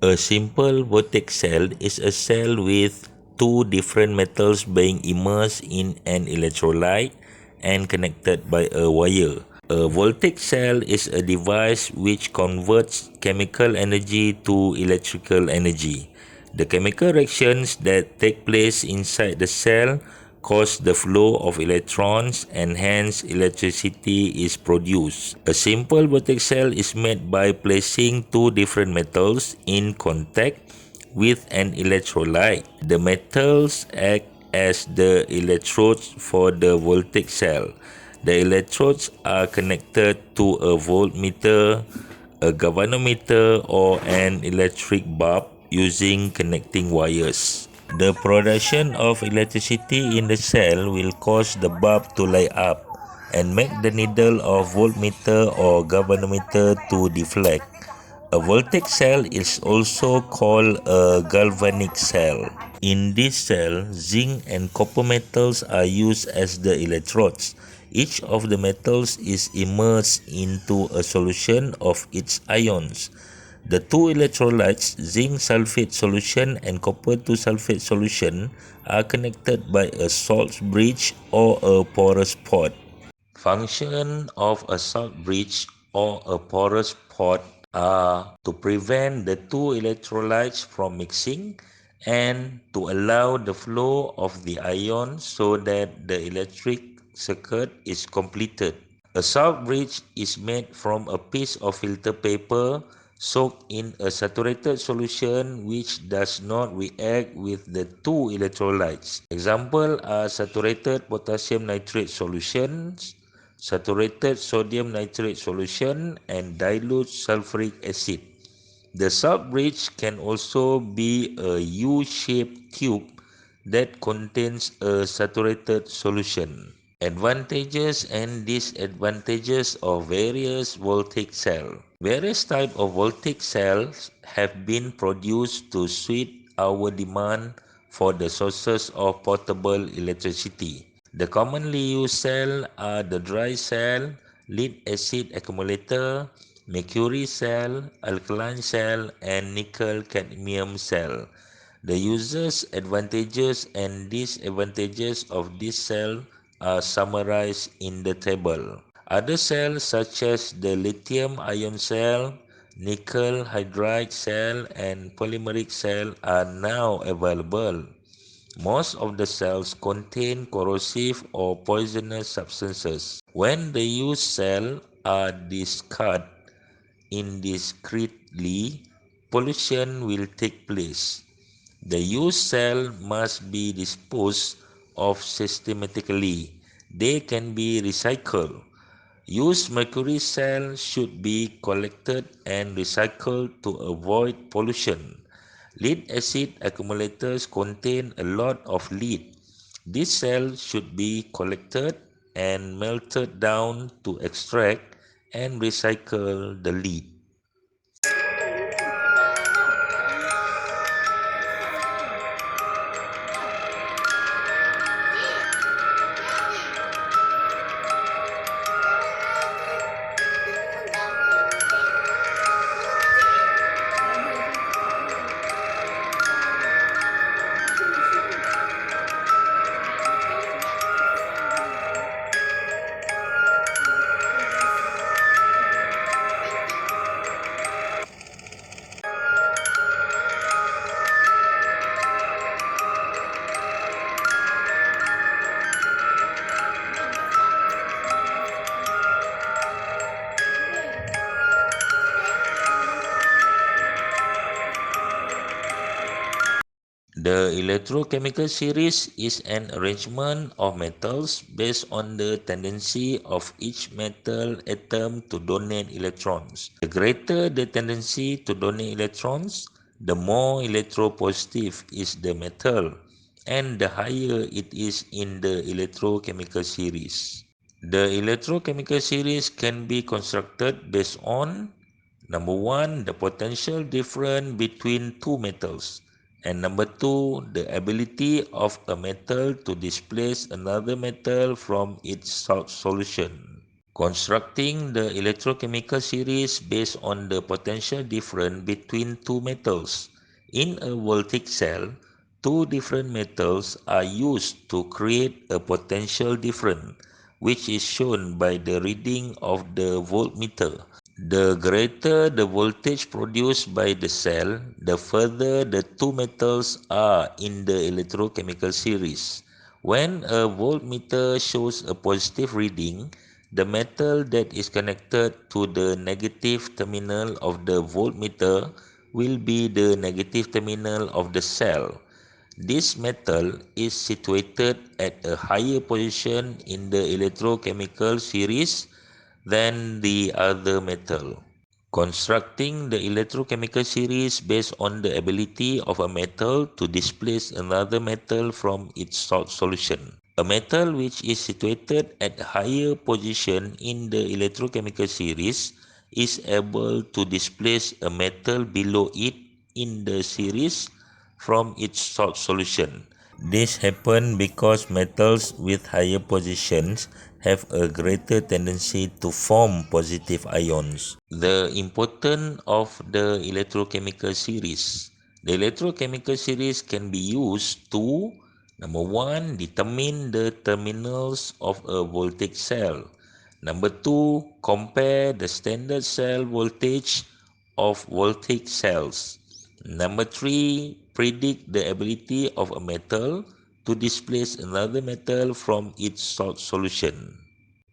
A simple voltaic cell is a cell with two different metals being immersed in an electrolyte and connected by a wire. A voltaic cell is a device which converts chemical energy to electrical energy. The chemical reactions that take place inside the cell cause the flow of electrons and hence electricity is produced. A simple voltaic cell is made by placing two different metals in contact with an electrolyte. The metals act as the electrodes for the voltaic cell. The electrodes are connected to a voltmeter, a galvanometer, or an electric bulb using connecting wires. The production of electricity in the cell will cause the bulb to light up and make the needle of voltmeter or galvanometer to deflect. A voltaic cell is also called a galvanic cell. In this cell, zinc and copper metals are used as the electrodes. Each of the metals is immersed into a solution of its ions. The two electrolytes, zinc sulfate solution and copper 2 sulfate solution, are connected by a salt bridge or a porous port. Function of a salt bridge or a porous port are to prevent the two electrolytes from mixing and to allow the flow of the ions so that the electric circuit is completed. A salt bridge is made from a piece of filter paper soaked in a saturated solution which does not react with the two electrolytes. Examples are saturated potassium nitrate solutions, saturated sodium nitrate solution, and dilute sulfuric acid. The salt bridge can also be a U-shaped tube that contains a saturated solution. Advantages and disadvantages of various voltaic cells. Various types of voltaic cells have been produced to suit our demand for the sources of portable electricity. The commonly used cells are the dry cell, lead acid accumulator, mercury cell, alkaline cell, and nickel cadmium cell. The user's advantages and disadvantages of this cell are summarized in the table. Other cells such as the lithium ion cell, nickel hydride cell, and polymeric cell are now available. Most of the cells contain corrosive or poisonous substances. When the used cells are discarded indiscreetly, pollution will take place. The used cell must be disposed of systematically. They can be recycled. Used mercury cells should be collected and recycled to avoid pollution. Lead acid accumulators contain a lot of lead. These cells should be collected and melted down to extract and recycle the lead. The electrochemical series is an arrangement of metals based on the tendency of each metal atom to donate electrons. The greater the tendency to donate electrons, the more electropositive is the metal, and the higher it is in the electrochemical series. The electrochemical series can be constructed based on number one, the potential difference between two metals. And number two, the ability of a metal to displace another metal from its solution. Constructing the electrochemical series based on the potential difference between two metals. In a voltaic cell, two different metals are used to create a potential difference, which is shown by the reading of the voltmeter. The greater the voltage produced by the cell, the further the two metals are in the electrochemical series. When a voltmeter shows a positive reading, the metal that is connected to the negative terminal of the voltmeter will be the negative terminal of the cell. This metal is situated at a higher position in the electrochemical series than the other metal. Constructing the electrochemical series based on the ability of a metal to displace another metal from its salt solution. A metal which is situated at a higher position in the electrochemical series is able to displace a metal below it in the series from its salt solution. This happens because metals with higher positions have a greater tendency to form positive ions. The importance of the electrochemical series. The electrochemical series can be used to number one, determine the terminals of a voltaic cell. Number two, compare the standard cell voltage of voltaic cells. Number three, predict the ability of a metal to displace another metal from its salt solution.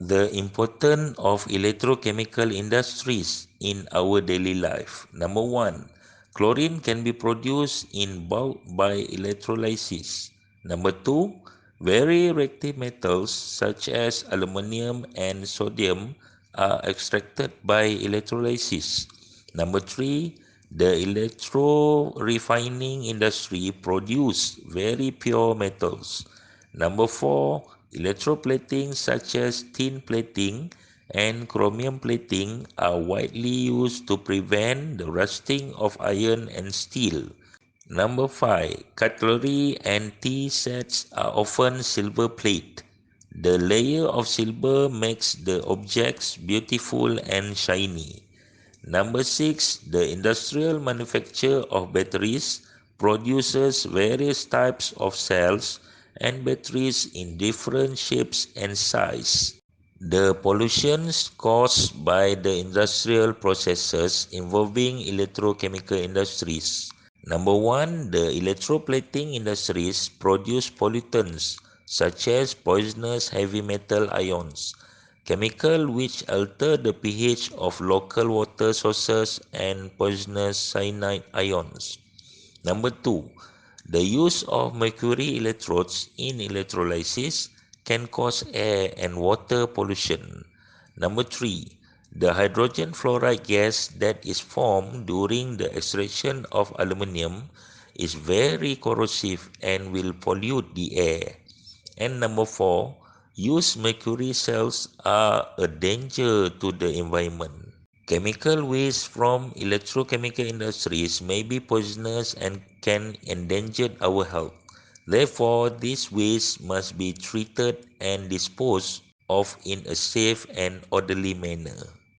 The importance of electrochemical industries in our daily life. Number one, chlorine can be produced in bulk by electrolysis. Number two, very reactive metals such as aluminium and sodium are extracted by electrolysis. Number three, the electro refining industry produce very pure metals. Number four, electroplating such as tin plating and chromium plating are widely used to prevent the rusting of iron and steel. Number five, cutlery and tea sets are often silver plate. The layer of silver makes the objects beautiful and shiny. Number six, the industrial manufacture of batteries produces various types of cells and batteries in different shapes and size. The pollutions caused by the industrial processes involving electrochemical industries. Number one, the electroplating industries produce pollutants such as poisonous heavy metal ions, chemical which alter the pH of local water sources, and poisonous cyanide ions. Number two, the use of mercury electrodes in electrolysis can cause air and water pollution. Number three, the hydrogen fluoride gas that is formed during the extraction of aluminium is very corrosive and will pollute the air. And number four, used mercury cells are a danger to the environment. Chemical waste from electrochemical industries may be poisonous and can endanger our health. Therefore, this waste must be treated and disposed of in a safe and orderly manner.